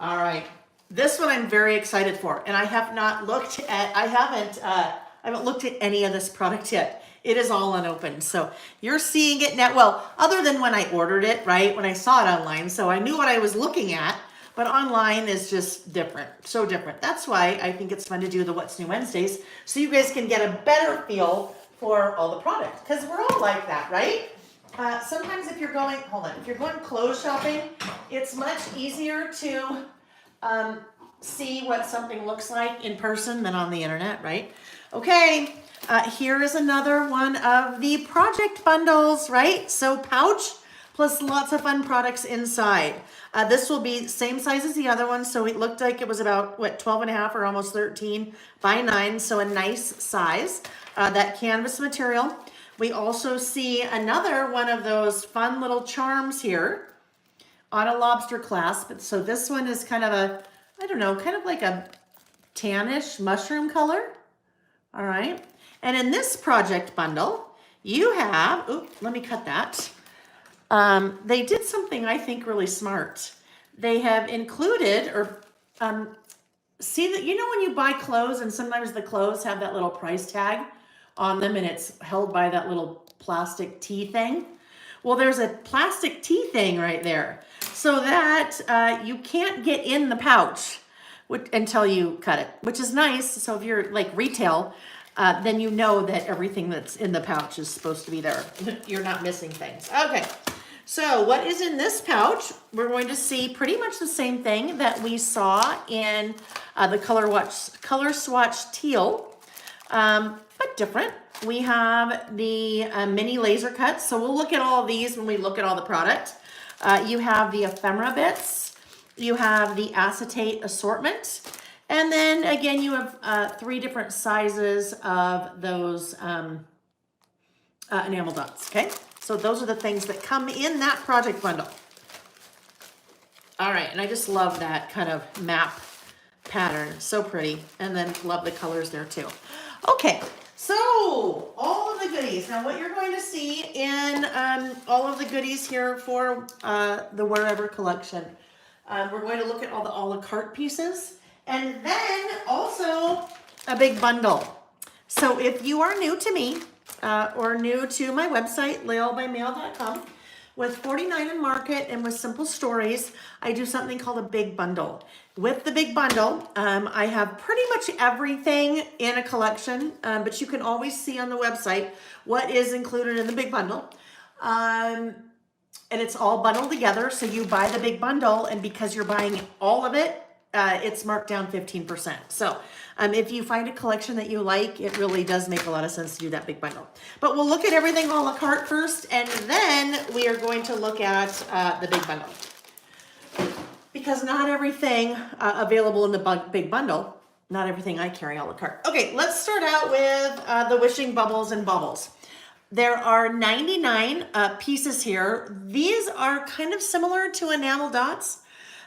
All right. This one I'm very excited for, and I have not looked at, I haven't looked at any of this product yet. It is all unopened. So you're seeing it now. Well, other than when I ordered it, right? When I saw it online. So I knew what I was looking at, but online is just different. So different. That's why I think it's fun to do the What's New Wednesdays. So you guys can get a better feel for all the products. Because we're all like that, right? Sometimes if you're going, if you're going clothes shopping, it's much easier to see what something looks like in person than on the internet, right? Okay, here is another one of the project bundles, right? So pouch plus lots of fun products inside. This will be same size as the other one, so it looked like it was about, what, 12 and a half or almost 13 by 9, so a nice size. That canvas material. We also see another one of those fun little charms here on a lobster clasp. So this one is kind of a, I don't know, kind of like a tannish mushroom color. All right. And in this project bundle, you have, let me cut that. They did something I think really smart. They have included, or see that, you know, when you buy clothes and sometimes the clothes have that little price tag on them and it's held by that little plastic T thing. Well, there's a plastic T thing right there so that you can't get in the pouch until you cut it, which is nice. So if you're like retail, then you know that everything that's in the pouch is supposed to be there. You're not missing things. Okay, so what is in this pouch? We're going to see pretty much the same thing that we saw in the Color Swatch Teal, but different. We have the mini laser cuts. So we'll look at all of these when we look at all the product. You have the ephemera bits. You have the acetate assortment. And then again, you have 3 different sizes of those enamel dots, okay? So those are the things that come in that project bundle. All right, and I just love that kind of map pattern. So pretty. And then love the colors there too. Okay, so all of the goodies. Now what you're going to see in all of the goodies here for the Wherever collection, we're going to look at all the a la carte pieces and then also a big bundle. So if you are new to me or new to my website, laylebymail.com, with 49 in Market and with Simple Stories, I do something called a big bundle. With the big bundle, I have pretty much everything in a collection, but you can always see on the website what is included in the big bundle. And it's all bundled together, so you buy the big bundle, and because you're buying all of it, it's marked down 15%. So if you find a collection that you like, it really does make a lot of sense to do that big bundle. But we'll look at everything a la carte first, and then we are going to look at the big bundle. Because not everything available in the big bundle, not everything I carry a la carte. Okay, let's start out with the Wishing Bubbles and Bubbles. There are 99 pieces here. These are kind of similar to enamel dots,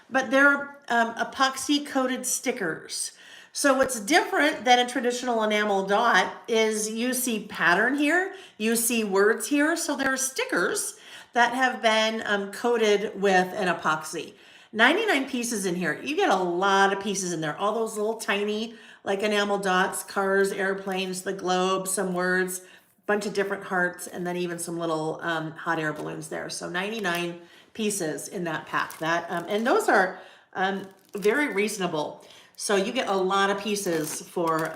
but they're epoxy coated stickers. So what's different than a traditional enamel dot is you see pattern here, you see words here. So there are stickers that have been coated with an epoxy. 99 pieces in here. You get a lot of pieces in there. All those little tiny like enamel dots, cars, airplanes, the globe, some words, bunch of different hearts, and then even some little hot air balloons there. So 99 pieces in that pack. And those are very reasonable. So you get a lot of pieces for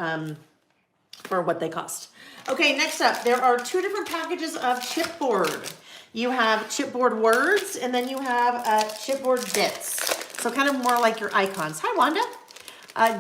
what they cost. Okay, next up, there are 2 different packages of chipboard. You have chipboard words, and then you have chipboard bits. So kind of more like your icons. Hi, Wanda.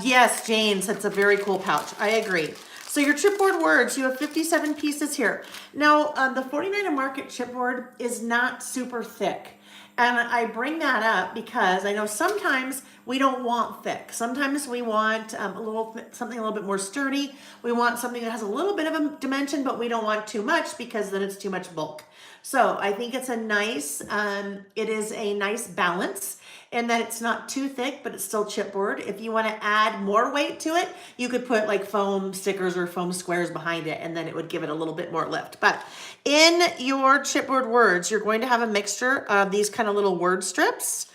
Yes, James, that's a very cool pouch. I agree. So your chipboard words, you have 57 pieces here. Now, the 49 in Market chipboard is not super thick. And I bring that up because I know sometimes we don't want thick. Sometimes we want something a little bit more sturdy. We want something that has a little bit of a dimension, but we don't want too much because then it's too much bulk. So I think it's a nice, it is a nice balance in that it's not too thick, but it's still chipboard. If you want to add more weight to it, you could put like foam stickers or foam squares behind it, and then it would give it a little bit more lift. But in your chipboard words, you're going to have a mixture of these kind of little word strips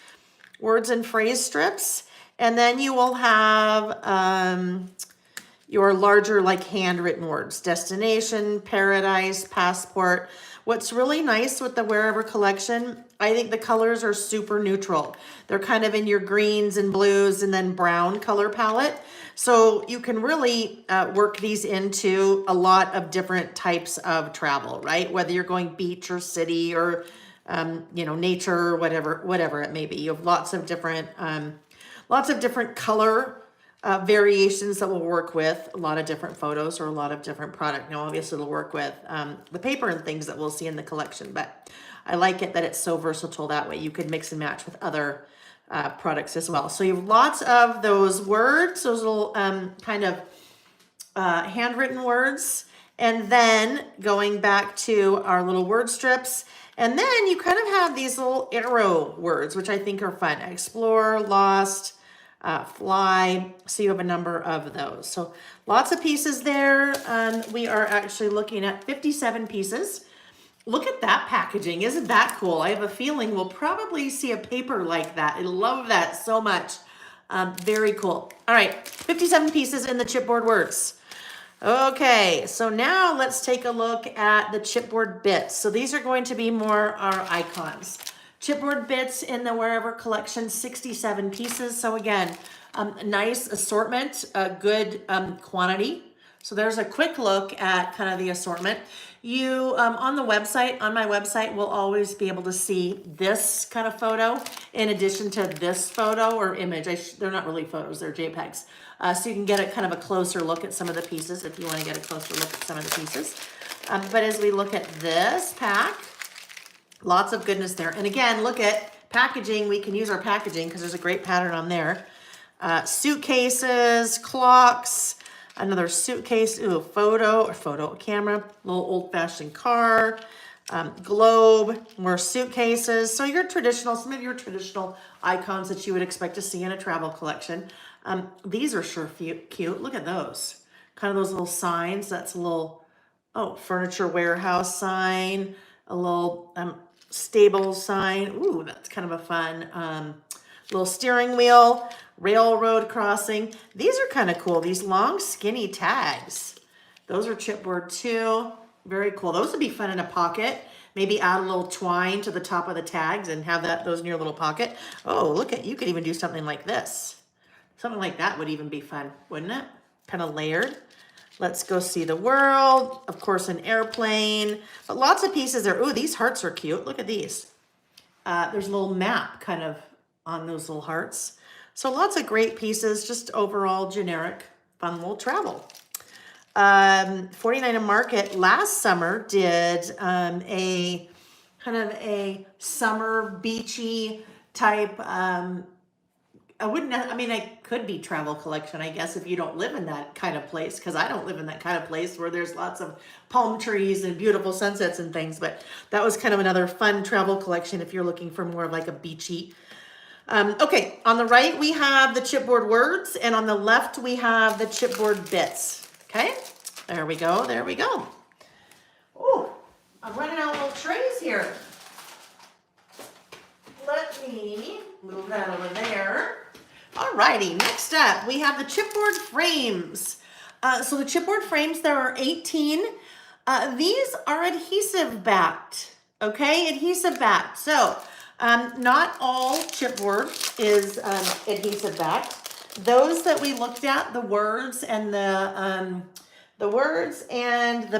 words and phrase strips. And then you will have your larger like handwritten words, destination, paradise, passport. What's really nice with the Wherever collection, I think the colors are super neutral. They're kind of in your greens and blues and then brown color palette. So you can really work these into a lot of different types of travel, right? Whether you're going beach or city or, you know, nature or whatever it may be. You have lots of different color variations that will work with a lot of different photos or a lot of different product. Now, obviously it'll work with the paper and things that we'll see in the collection, but I like it that it's so versatile that way. You could mix and match with other products as well. So you have lots of those words, those little kind of handwritten words, and then going back to our little word strips. And then you kind of have these little arrow words, which I think are fun. Explore, lost, fly. So you have a number of those. So lots of pieces there. We are actually looking at 57 pieces. Look at that packaging. Isn't that cool? I have a feeling we'll probably see a paper like that. I love that so much. Very cool. All right, 57 pieces in the chipboard words. Okay, so now let's take a look at the chipboard bits. So these are going to be more our icons. Chipboard bits in the Wherever collection, 67 pieces. So again, nice assortment, a good quantity. So there's a quick look at kind of the assortment. You, on my website, will always be able to see this kind of photo in addition to this photo or image. They're not really photos, they're JPEGs. So you can get a kind of a closer look at some of the pieces if you want to get a closer look at some of the pieces. But as we look at this pack, lots of goodness there. And again, look at packaging. We can use our packaging because there's a great pattern on there. Suitcases, clocks, another suitcase, photo camera, little old-fashioned car, globe, more suitcases. So some of your traditional icons that you would expect to see in a travel collection. These are sure cute. Look at those. Kind of those little signs. That's a little, furniture warehouse sign, a little stable sign. Ooh, that's kind of a fun little steering wheel, railroad crossing. These are kind of cool. These long skinny tags. Those are chipboard too. Very cool. Those would be fun in a pocket. Maybe add a little twine to the top of the tags and have those in your little pocket. Oh, look at, you could even do something like this. Something like that would even be fun, wouldn't it? Kind of layered. Let's go see the world. Of course, an airplane. But lots of pieces there. Ooh, these hearts are cute. Look at these. There's a little map kind of on those little hearts. So lots of great pieces, just overall generic, fun little travel. 49 and Market last summer did a kind of a summer beachy type it could be travel collection, I guess, if you don't live in that kind of place, because I don't live in that kind of place where there's lots of palm trees and beautiful sunsets and things, but that was kind of another fun travel collection if you're looking for more of like a beachy. Okay, on the right, we have the chipboard words, and on the left, we have the chipboard bits, okay? There we go, there we go. Oh, I'm running out of little trays here. Let me move that over there. Alrighty, next up, we have the chipboard frames. So the chipboard frames, there are 18. These are adhesive backed, okay? Adhesive backed. So not all chipboard is adhesive backed. Those that we looked at, the words and the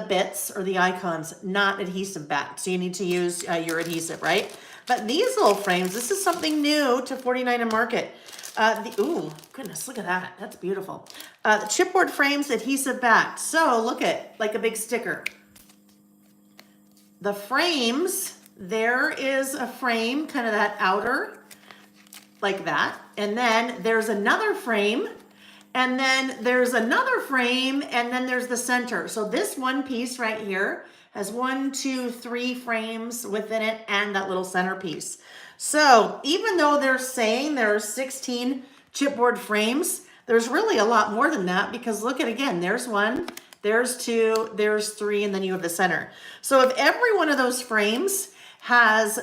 bits or the icons, not adhesive backed. So you need to use your adhesive, right? But these little frames, this is something new to 49 and Market. Ooh, goodness, look at that. That's beautiful. The chipboard frames, adhesive backed. So look at, like a big sticker. The frames, there is a frame, kind of that outer, like that. And then there's another frame, and then there's another frame, and then there's the center. So this one piece right here has 1, 2, 3 frames within it and that little centerpiece. So even though they're saying there are 16 chipboard frames, there's really a lot more than that, because look at, again, there's 1, there's 2, there's 3, and then you have the center. So if every one of those frames has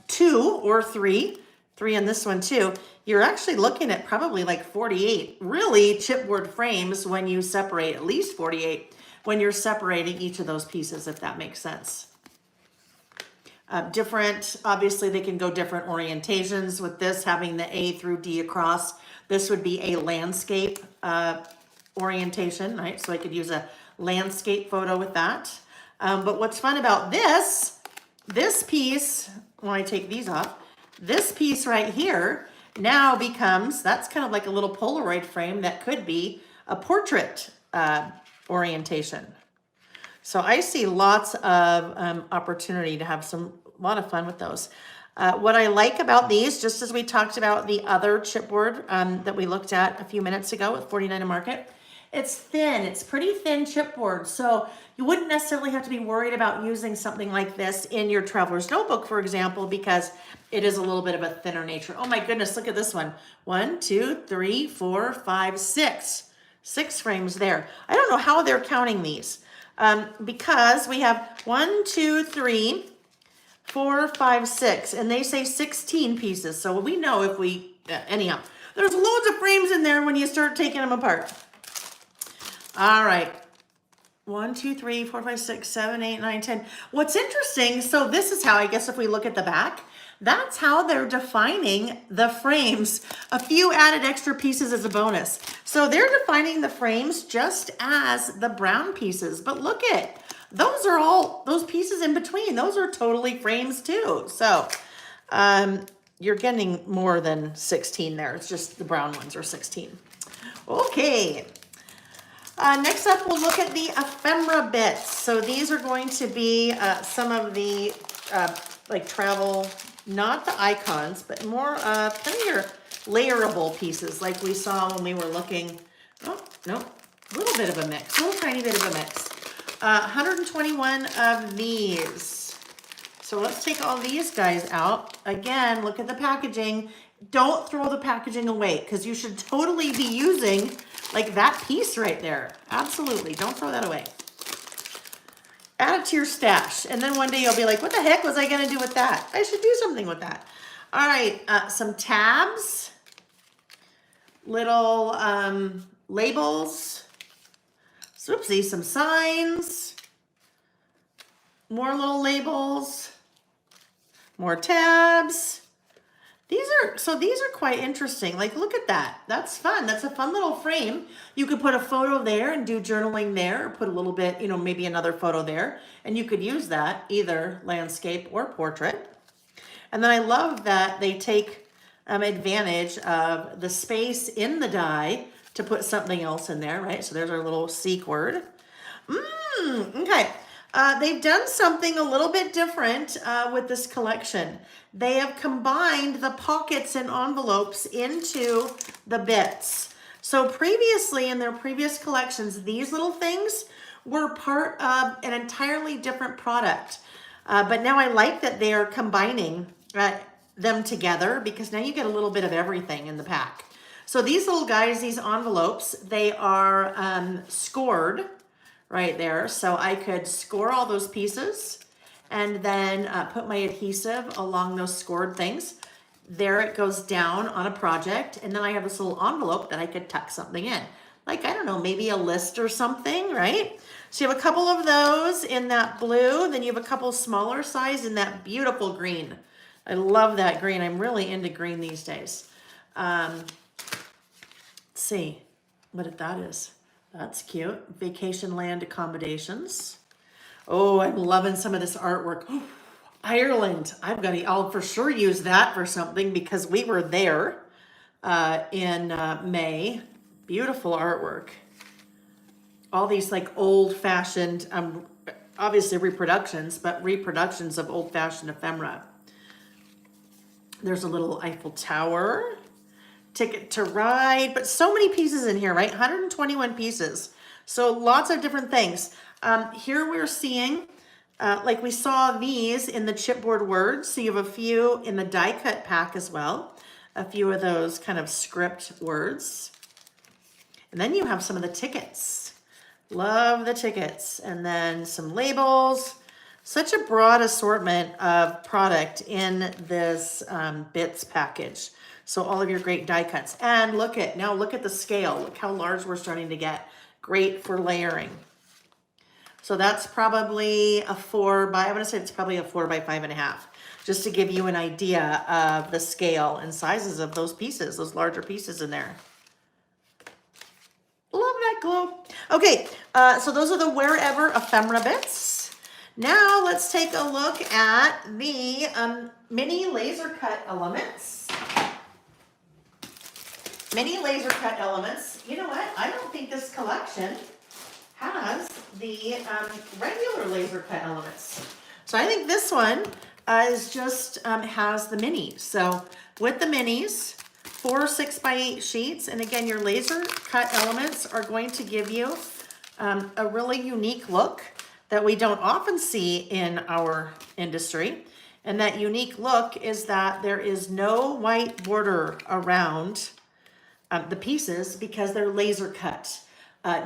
2 or 3 3 in this one too, you're actually looking at probably like 48 really chipboard frames when you separate, at least 48 when you're separating each of those pieces, if that makes sense. Different, obviously they can go different orientations with this having the A through D across. This would be a landscape orientation, right? So I could use a landscape photo with that. But what's fun about this piece, when I take these off, this piece right here now becomes, that's kind of like a little Polaroid frame that could be a portrait orientation. So I see lots of opportunity to have a lot of fun with those. What I like about these, just as we talked about the other chipboard that we looked at a few minutes ago with 49 and Market, it's thin, it's pretty thin chipboard. So you wouldn't necessarily have to be worried about using something like this in your traveler's notebook, for example, because it is a little bit of a thinner nature. Oh my goodness, look at this one. 1, 2, 3, 4, 5, 6. 6 frames there. I don't know how they're counting these. Because we have 1, 2, 3, 4, 5, 6, and they say 16 pieces. So we know if we, anyhow, there's loads of frames in there when you start taking them apart. All right. 1, 2, 3, 4, 5, 6, 7, 8, 9, 10. What's interesting, so this is how, I guess if we look at the back, that's how they're defining the frames. A few added extra pieces as a bonus. So they're defining the frames just as the brown pieces. But look at, those are all, those pieces in between, those are totally frames too. So you're getting more than 16 there. It's just the brown ones are 16. Okay. Next up, we'll look at the ephemera bits. So these are going to be some of the like travel, not the icons, but more kind of your layerable pieces like we saw when we were looking. Oh, no, a little bit of a mix, a little tiny bit of a mix. 121 of these. So let's take all these guys out. Again, look at the packaging. Don't throw the packaging away because you should totally be using like that piece right there. Absolutely, don't throw that away. Add it to your stash. And then one day you'll be like, what the heck was I gonna do with that? I should do something with that. All right, some tabs, little labels, oopsie, some signs, more little labels, more tabs. These are quite interesting. Like, look at that. That's fun. That's a fun little frame. You could put a photo there and do journaling there, or put a little bit, you know, maybe another photo there. And you could use that either landscape or portrait. And then I love that they take advantage of the space in the die to put something else in there, right? So there's our little seek word. Okay. They've done something a little bit different with this collection. They have combined the pockets and envelopes into the bits. So previously in their previous collections, these little things were part of an entirely different product. But now I like that they are combining them together because now you get a little bit of everything in the pack. So these little guys, these envelopes, they are scored right there. So I could score all those pieces and then put my adhesive along those scored things. There it goes down on a project. And then I have this little envelope that I could tuck something in. Like, I don't know, maybe a list or something, right? So you have a couple of those in that blue. Then you have a couple smaller size in that beautiful green. I love that green. I'm really into green these days. Let's see what that is. That's cute. Vacation land accommodations. Oh, I'm loving some of this artwork. Oh, Ireland. I'll for sure use that for something because we were there in May. Beautiful artwork. All these like old-fashioned, obviously reproductions, but reproductions of old-fashioned ephemera. There's a little Eiffel Tower. Ticket to Ride, but so many pieces in here, right? 121 pieces. So lots of different things. Here we're seeing, like we saw these in the chipboard words. So you have a few in the die cut pack as well. A few of those kind of script words. And then you have some of the tickets. Love the tickets. And then some labels, Such a broad assortment of product in this bits package. So all of your great die cuts. And look at the scale. Look how large we're starting to get. Great for layering. So that's probably a 4 by, I want to say it's probably a 4 by 5.5, just to give you an idea of the scale and sizes of those pieces, those larger pieces in there. Love that globe. Okay, so those are the Wherever ephemera bits. Now let's take a look at the mini laser cut elements. Mini laser cut elements. You know what? I don't think this collection has the regular laser cut elements. So I think this one is just has the minis. So with the minis, 4 6x8 sheets, and again, your laser cut elements are going to give you a really unique look that we don't often see in our industry. And that unique look is that there is no white border around the pieces because they're laser cut.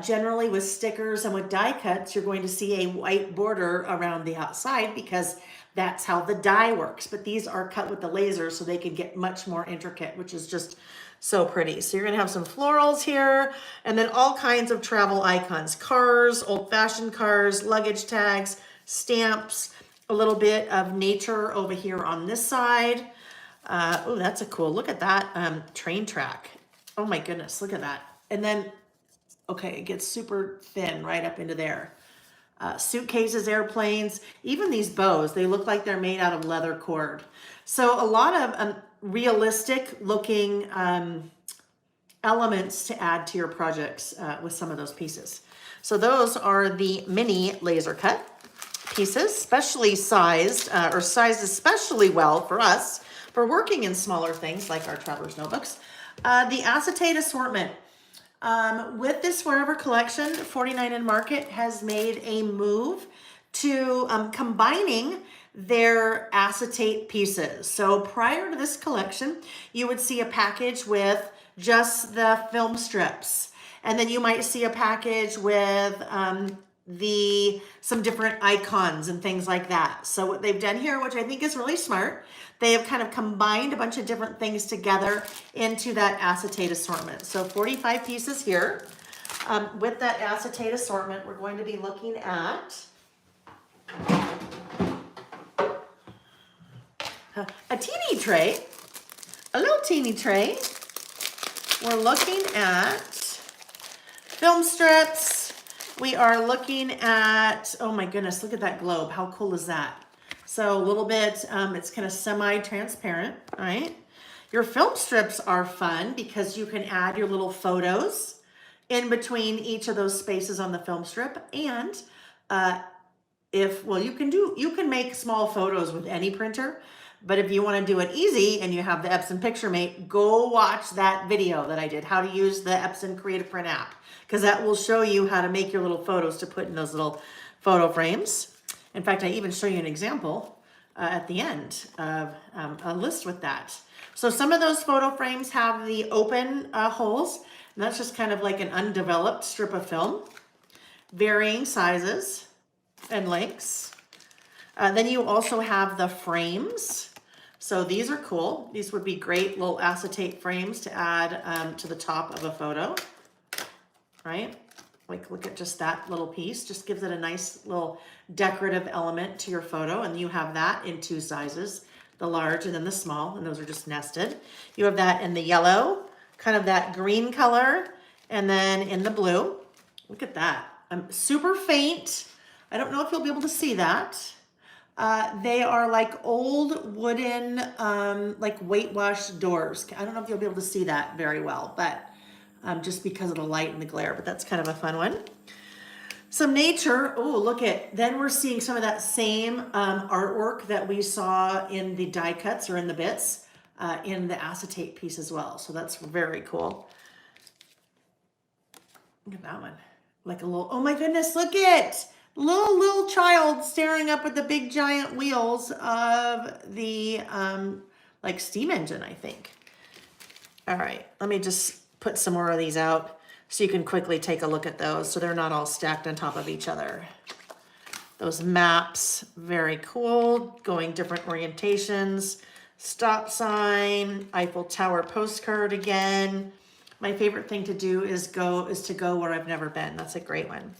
Generally with stickers and with die cuts, you're going to see a white border around the outside because that's how the die works. But these are cut with the laser so they can get much more intricate, which is just so pretty. So you're gonna have some florals here and then all kinds of travel icons, cars, old-fashioned cars, luggage tags, stamps, a little bit of nature over here on this side. Oh, that's a cool, look at that train track. Oh my goodness, look at that. And then, okay, it gets super thin right up into there. Suitcases, airplanes, even these bows, they look like they're made out of leather cord. So a lot of realistic looking elements to add to your projects with some of those pieces. So those are the mini laser cut pieces, specially sized or sized especially well for us for working in smaller things like our traveler's notebooks. The acetate assortment. With this Wherever collection, 49 and Market has made a move to combining their acetate pieces. So prior to this collection, you would see a package with just the film strips. And then you might see a package with some different icons and things like that. So what they've done here, which I think is really smart, they have kind of combined a bunch of different things together into that acetate assortment. So 45 pieces here. With that acetate assortment, we're going to be looking at a teeny tray, a little teeny tray. We're looking at film strips. We are looking at, oh my goodness, look at that globe. How cool is that? So a little bit, it's kind of semi-transparent, all right? Your film strips are fun because you can add your little photos in between each of those spaces on the film strip. And you can make small photos with any printer, but if you want to do it easy and you have the Epson PictureMate, go watch that video that I did, how to use the Epson Creative Print app, because that will show you how to make your little photos to put in those little photo frames. In fact, I even show you an example at the end of a list with that. So some of those photo frames have the open holes, and that's just kind of like an undeveloped strip of film, varying sizes and lengths. Then you also have the frames. So these are cool. These would be great little acetate frames to add to the top of a photo, right? Like, look at just that little piece, just gives it a nice little decorative element to your photo. And you have that in 2 sizes, the large and then the small, and those are just nested. You have that in the yellow, kind of that green color, and then in the blue. Look at that. Super faint. I don't know if you'll be able to see that. They are like old wooden, like weight wash doors. I don't know if you'll be able to see that very well, but just because of the light and the glare, but that's kind of a fun one. Some nature. Oh, look at, then we're seeing some of that same artwork that we saw in the die cuts or in the bits in the acetate piece as well. So that's very cool. Look at that one. Like a little, oh my goodness, look at little child staring up at the big giant wheels of the like steam engine, I think. All right, let me just put some more of these out so you can quickly take a look at those so they're not all stacked on top of each other. Those maps, very cool, going different orientations. Stop sign, Eiffel Tower postcard again. My favorite thing to do is to go where I've never been. That's a great one.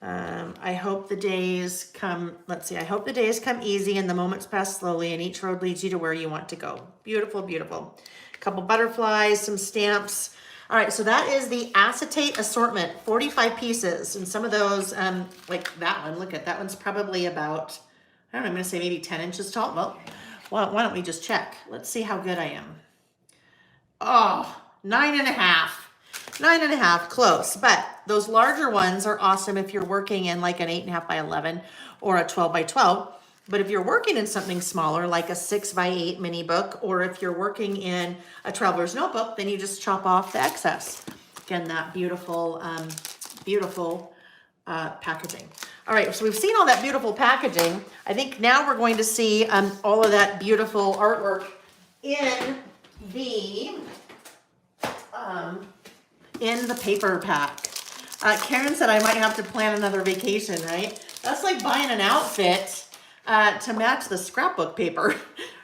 I hope the days come, let's see, I hope the days come easy and the moments pass slowly and each road leads you to where you want to go. Beautiful, beautiful. A couple butterflies, some stamps. All right, so that is the acetate assortment, 45 pieces. And some of those, like that one, look at that one's probably about, I don't know, I'm gonna say maybe 10 inches tall. Well, why don't we just check? Let's see how good I am. Oh, 9.5. 9.5, close. But those larger ones are awesome if you're working in like an 8.5 by 11 or a 12 by 12. But if you're working in something smaller, like a 6 by 8 mini book, or if you're working in a traveler's notebook, then you just chop off the excess. Again, that beautiful, beautiful packaging. All right, so we've seen all that beautiful packaging. I think now we're going to see all of that beautiful artwork in the paper pack. Karen said I might have to plan another vacation, right? That's like buying an outfit to match the scrapbook paper.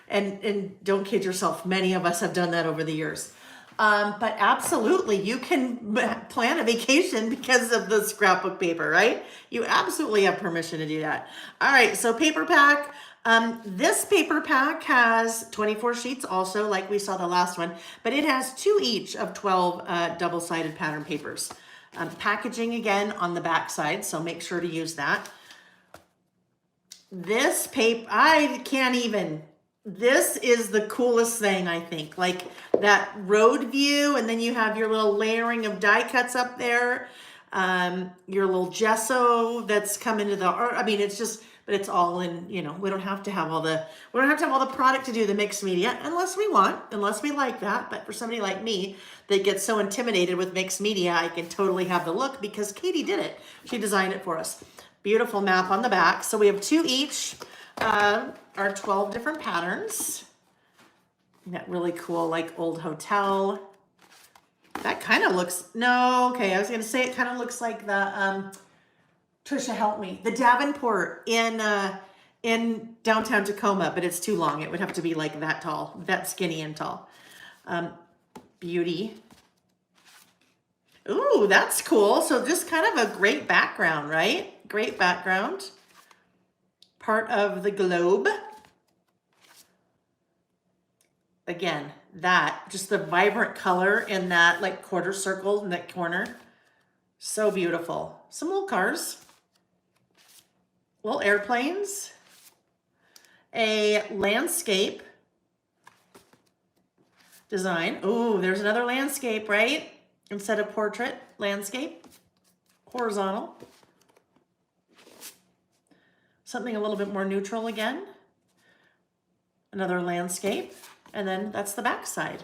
And don't kid yourself, many of us have done that over the years. But absolutely, you can plan a vacation because of the scrapbook paper, right? You absolutely have permission to do that. All right, so paper pack. This paper pack has 24 sheets also, like we saw the last one, but it has 2 each of 12 double-sided pattern papers. Packaging again on the back side, so make sure to use that. This paper, I can't even, this is the coolest thing, I think. Like that road view, and then you have your little layering of die cuts up there, your little gesso that's come into the art. I mean, it's just, but it's all in, you know, we don't have to have all the product to do the mixed media unless we want, unless we like that. But for somebody like me that gets so intimidated with mixed media, I can totally have the look because Katie did it. She designed it for us. Beautiful map on the back. So we have 2 each, our 12 different patterns. That really cool, like old hotel. That kind of looks, no, okay, I was gonna say it kind of looks like the, Trisha, help me. The Davenport in downtown Tacoma, but it's too long. It would have to be like that tall, that skinny and tall. Beauty. Ooh, that's cool. So just kind of a great background, right? Great background. Part of the globe. Again, that, just the vibrant color in that like quarter circle in that corner. So beautiful. Some little cars. Little airplanes, a landscape design. Ooh, there's another landscape, right? Instead of portrait, landscape, horizontal. Something a little bit more neutral again. Another landscape, and then that's the back side.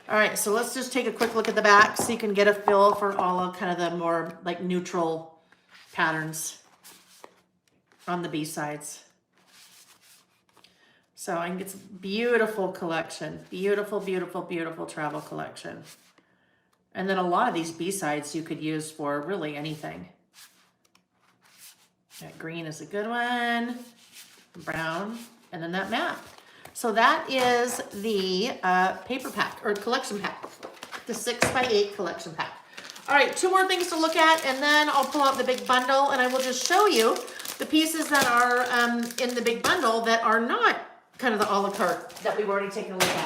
All right, so let's just take a quick look at the back so you can get a feel for all of kind of the more like neutral patterns on the B-sides. So I think it's a beautiful collection. Beautiful, beautiful, beautiful travel collection. And then a lot of these B-sides you could use for really anything. That green is a good one. Brown. And then that map. So that is the paper pack or collection pack. The 6 by 8 collection pack. All right, 2 more things to look at, and then I'll pull out the big bundle and I will just show you the pieces that are in the big bundle that are not kind of the a la carte that we've already taken a look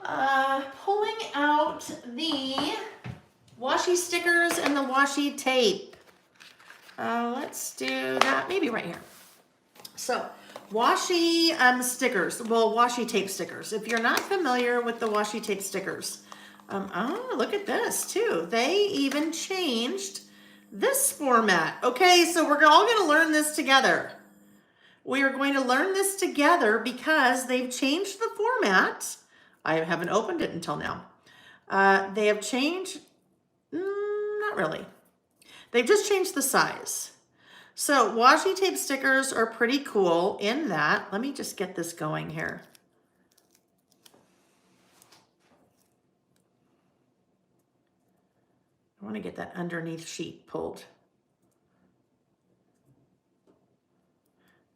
at. Pulling out the washi stickers and the washi tape. Let's do that maybe right here. So washi stickers, well, washi tape stickers. If you're not familiar with the washi tape stickers, oh, look at this too. They even changed this format. Okay, so we're all going to learn this together. We are going to learn this together because they've changed the format. I haven't opened it until now. They have changed, not really. They've just changed the size. So washi tape stickers are pretty cool in that. Let me just get this going here. I want to get that underneath sheet pulled.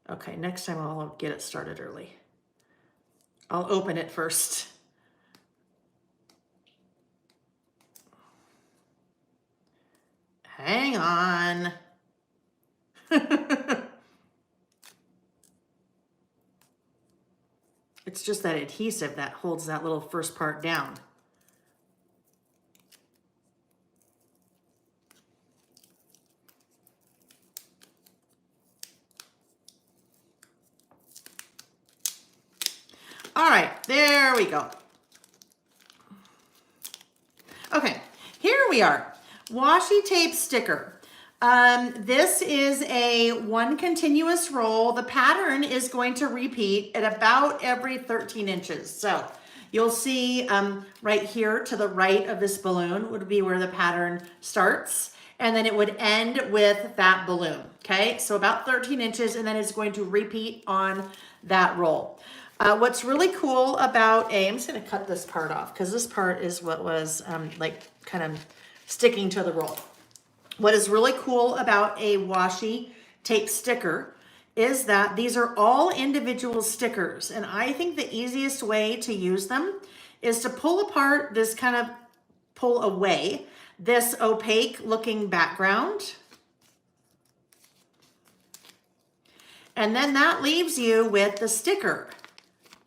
Okay, next time I'll get it started early. I'll open it first. Hang on. It's just that adhesive that holds that little first part down. All right, there we go. Okay, here we are. Washi tape sticker. This is a one continuous roll. The pattern is going to repeat at about every 13 inches. So you'll see right here to the right of this balloon would be where the pattern starts. And then it would end with that balloon, okay? So about 13 inches, and then it's going to repeat on that roll. What's really cool about I'm just gonna cut this part off because this part is what was like kind of sticking to the roll. What is really cool about a washi tape sticker is that these are all individual stickers. And I think the easiest way to use them is to pull apart this kind of pull away this opaque looking background. And then that leaves you with the sticker.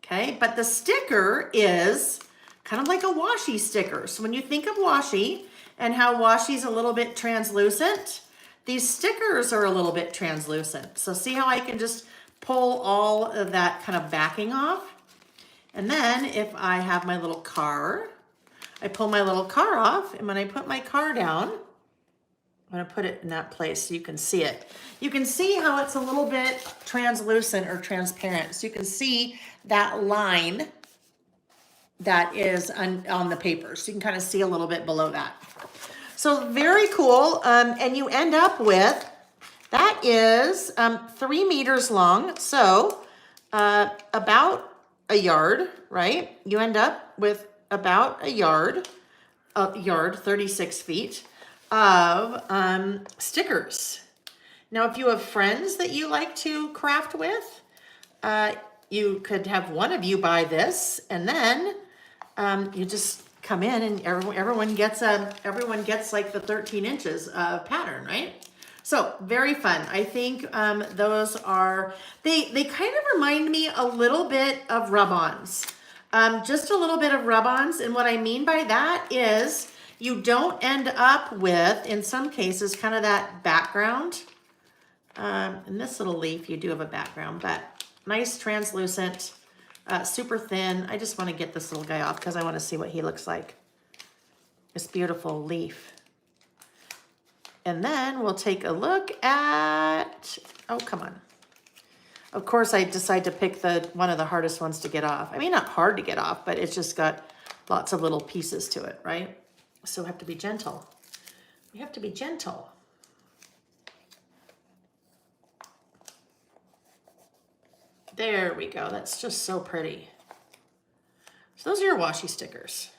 Okay, but the sticker is kind of like a washi sticker. So when you think of washi and how washi is a little bit translucent, these stickers are a little bit translucent. So see how I can just pull all of that kind of backing off? And then if I have my little car, I pull my little car off, and when I put my car down, I'm gonna put it in that place so you can see it. You can see how it's a little bit translucent or transparent. So you can see that line that is on the paper. So you can kind of see a little bit below that. So very cool. And you end up with, that is 3 meters long. So about a yard, right? You end up with about a yard, 36 feet of stickers. Now, if you have friends that you like to craft with, you could have one of you buy this, and then you just come in and everyone gets like the 13 inches of pattern, right? So very fun. I think those are, they kind of remind me a little bit of rub-ons. Just a little bit of rub-ons, and what I mean by that is you don't end up with, in some cases, kind of that background. In this little leaf, you do have a background, but nice translucent, super thin. I just want to get this little guy off because I want to see what he looks like. This beautiful leaf. And then we'll take a look at, oh, come on. Of course, I decide to pick one of the hardest ones to get off. I mean, not hard to get off, but it's just got lots of little pieces to it, right? So we have to be gentle. We have to be gentle. There we go. That's just so pretty. So those are your washi stickers.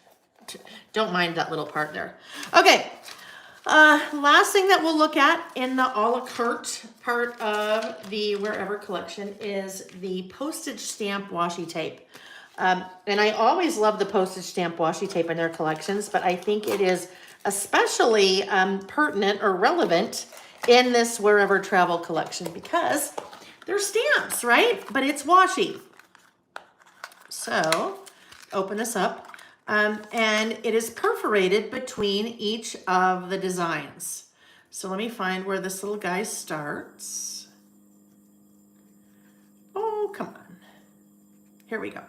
Don't mind that little part there. Okay. Last thing that we'll look at in the a la carte part of the Wherever collection is the postage stamp washi tape. And I always love the postage stamp washi tape in their collections, but I think it is especially pertinent or relevant in this Wherever Travel collection because they're stamps, right? But it's washi. So open this up. And it is perforated between each of the designs. So let me find where this little guy starts. Oh, come on. Here we go.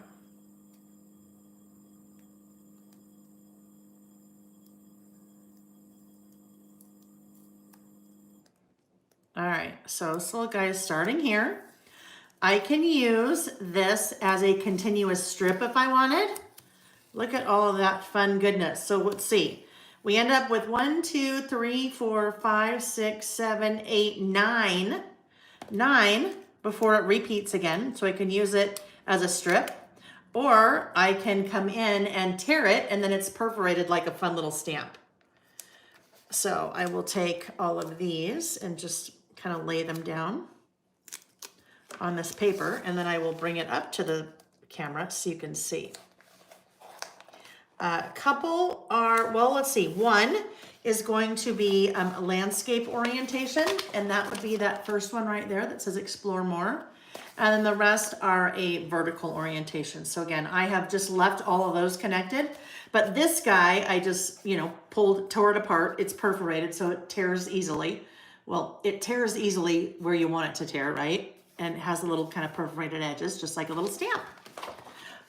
All right, so this little guy is starting here. I can use this as a continuous strip if I wanted. Look at all of that fun goodness. So let's see. We end up with 1, 2, 3, 4, 5, 6, 7, 8, 9. 9 before it repeats again. So I can use it as a strip. Or I can come in and tear it and then it's perforated like a fun little stamp. So I will take all of these and just kind of lay them down on this paper, and then I will bring it up to the camera so you can see. A couple are, well, let's see. One is going to be a landscape orientation, and that would be that first one right there that says explore more. And then the rest are a vertical orientation. So again, I have just left all of those connected, but this guy, I just, tore it apart. It's perforated, so it tears easily. Well, it tears easily where you want it to tear, right? And it has a little kind of perforated edges, just like a little stamp.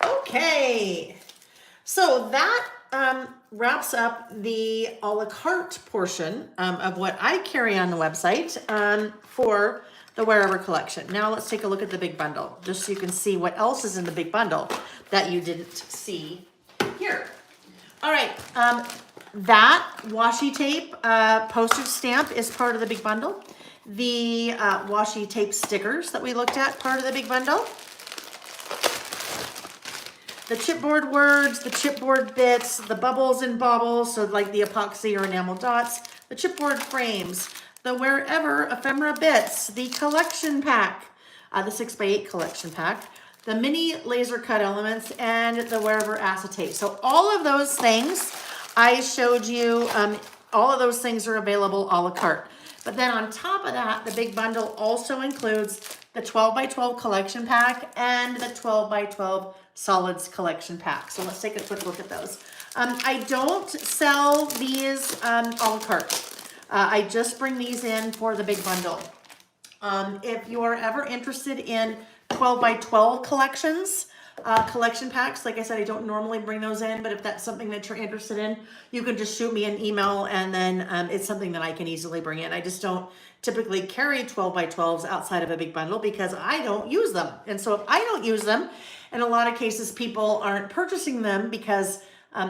Okay. So that wraps up the a la carte portion of what I carry on the website for the Wherever collection. Now let's take a look at the big bundle, just so you can see what else is in the big bundle that you didn't see here. All right, that washi tape postage stamp is part of the big bundle. The washi tape stickers that we looked at, part of the big bundle. The chipboard words, the chipboard bits, the bubbles and baubles, so like the epoxy or enamel dots, the chipboard frames, the Wherever ephemera bits, the collection pack, the 6x8 collection pack, the mini laser cut elements, and the Wherever acetate. So all of those things I showed you, all of those things are available a la carte. But then on top of that, the big bundle also includes the 12x12 collection pack and the 12x12 solids collection pack. So let's take a quick look at those. I don't sell these a la carte. I just bring these in for the big bundle. If you are ever interested in 12x12 collections, collection packs, like I said, I don't normally bring those in, but if that's something that you're interested in, you can just shoot me an email, and then it's something that I can easily bring in. I just don't typically carry 12x12s outside of a big bundle because I don't use them. And so if I don't use them, in a lot of cases, people aren't purchasing them because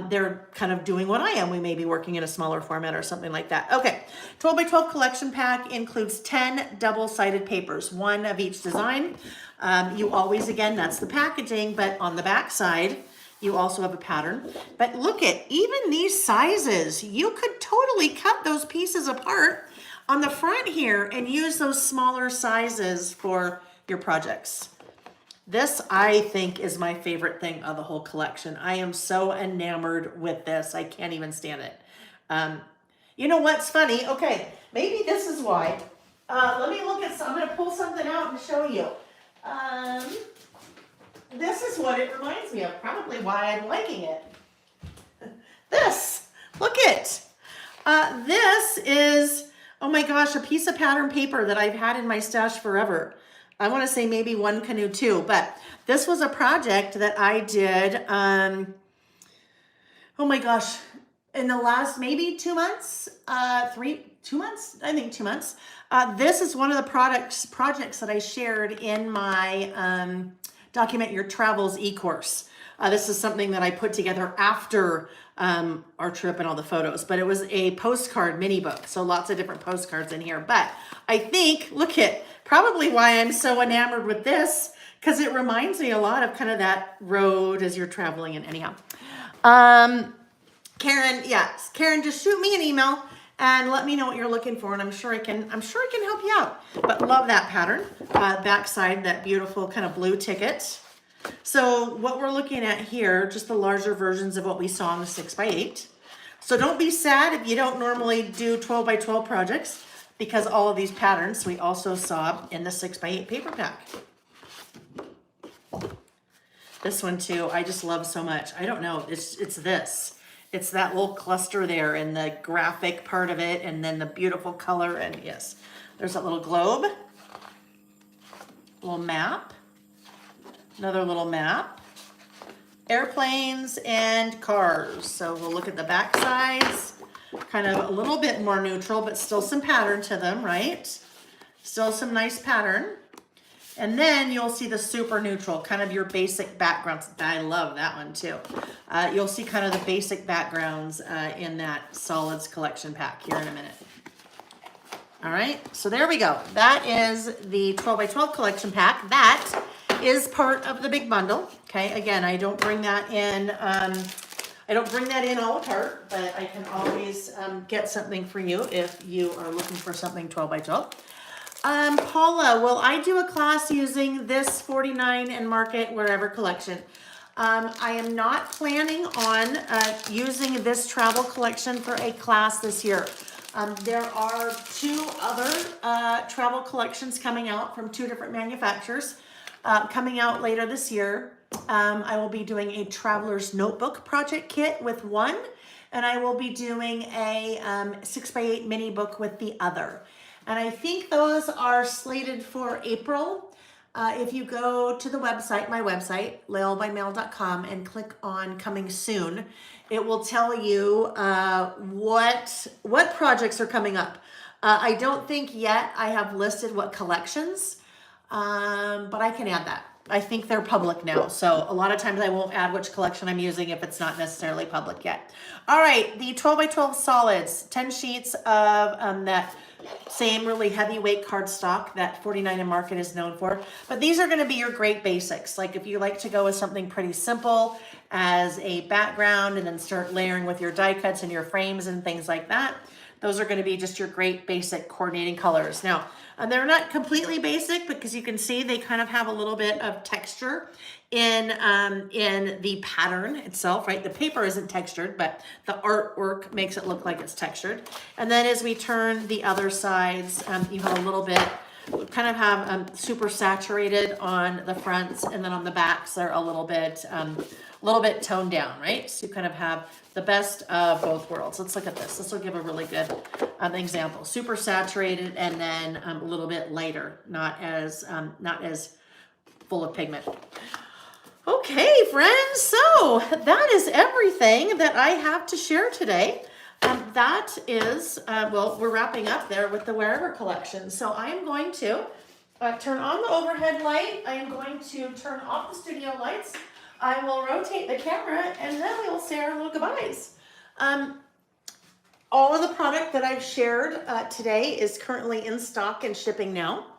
they're kind of doing what I am. We may be working in a smaller format or something like that. Okay, 12x12 collection pack includes 10 double-sided papers, one of each design. You always, again, that's the packaging, but on the back side, you also have a pattern. But look at, even these sizes, you could totally cut those pieces apart on the front here and use those smaller sizes for your projects. This, I think, is my favorite thing of the whole collection. I am so enamored with this. I can't even stand it. You know what's funny? Okay, maybe this is why. Let me look at some. I'm going to pull something out and show you. This is what it reminds me of. Probably why I'm liking it. This. Look it. This is, oh my gosh, a piece of pattern paper that I've had in my stash forever. I want to say maybe one canoe too, but this was a project that I did, oh my gosh, in the last maybe 2 months, 2 months, I think 2 months. This is one of the projects that I shared in my Document Your Travels e-course. This is something that I put together after our trip and all the photos, but it was a postcard mini book. So lots of different postcards in here, but I think, look at, probably why I'm so enamored with this, because it reminds me a lot of kind of that road as you're traveling in. Anyhow, Karen, yes, Karen, just shoot me an email and let me know what you're looking for, and I'm sure I can help you out. But love that pattern, backside, that beautiful kind of blue ticket. So what we're looking at here, just the larger versions of what we saw in the 6x8. So don't be sad if you don't normally do 12x12 projects, because all of these patterns we also saw in the 6x8 paper pack. This one too, I just love so much. I don't know, it's this. It's that little cluster there and the graphic part of it, and then the beautiful color, and yes, there's that little globe, little map, another little map, airplanes and cars. So we'll look at the back sides. Kind of a little bit more neutral, but still some pattern to them, right? Still some nice pattern. And then you'll see the super neutral, kind of your basic backgrounds. I love that one too. You'll see kind of the basic backgrounds in that solids collection pack here in a minute. All right, so there we go. That is the 12x12 collection pack. That is part of the big bundle. Okay, again, I don't bring that in. I don't bring that in a la carte, but I can always get something for you if you are looking for something 12x12. Paula, will I do a class using this 49 and Market Wherever collection? I am not planning on using this travel collection for a class this year. There are two other travel collections coming out from two different manufacturers coming out later this year. I will be doing a traveler's notebook project kit with one, and I will be doing a 6x8 mini book with the other. And I think those are slated for April. If you go to the website, my website, laylebymail.com, and click on coming soon, it will tell you what projects are coming up. I don't think yet I have listed what collections, but I can add that. I think they're public now, so a lot of times I won't add which collection I'm using if it's not necessarily public yet. All right, the 12 by 12 solids, 10 sheets of that same really heavyweight cardstock that 49 and Market is known for. But these are going to be your great basics. Like if you like to go with something pretty simple as a background and then start layering with your die cuts and your frames and things like that, those are going to be just your great basic coordinating colors. Now, they're not completely basic because you can see they kind of have a little bit of texture in the pattern itself, right? The paper isn't textured, but the artwork makes it look like it's textured. And then as we turn the other sides, you have a little bit, kind of have super saturated on the fronts, and then on the backs they're a little bit toned down, right? So you kind of have the best of both worlds. Let's look at this. This will give a really good example. Super saturated, and then a little bit lighter, not as full of pigment. Okay, friends, so that is everything that I have to share today. That is, well, we're wrapping up there with the Wherever collection. So I am going to turn on the overhead light. I am going to turn off the studio lights. I will rotate the camera, and then we will say our little goodbyes. All of the product that I've shared today is currently in stock and shipping now.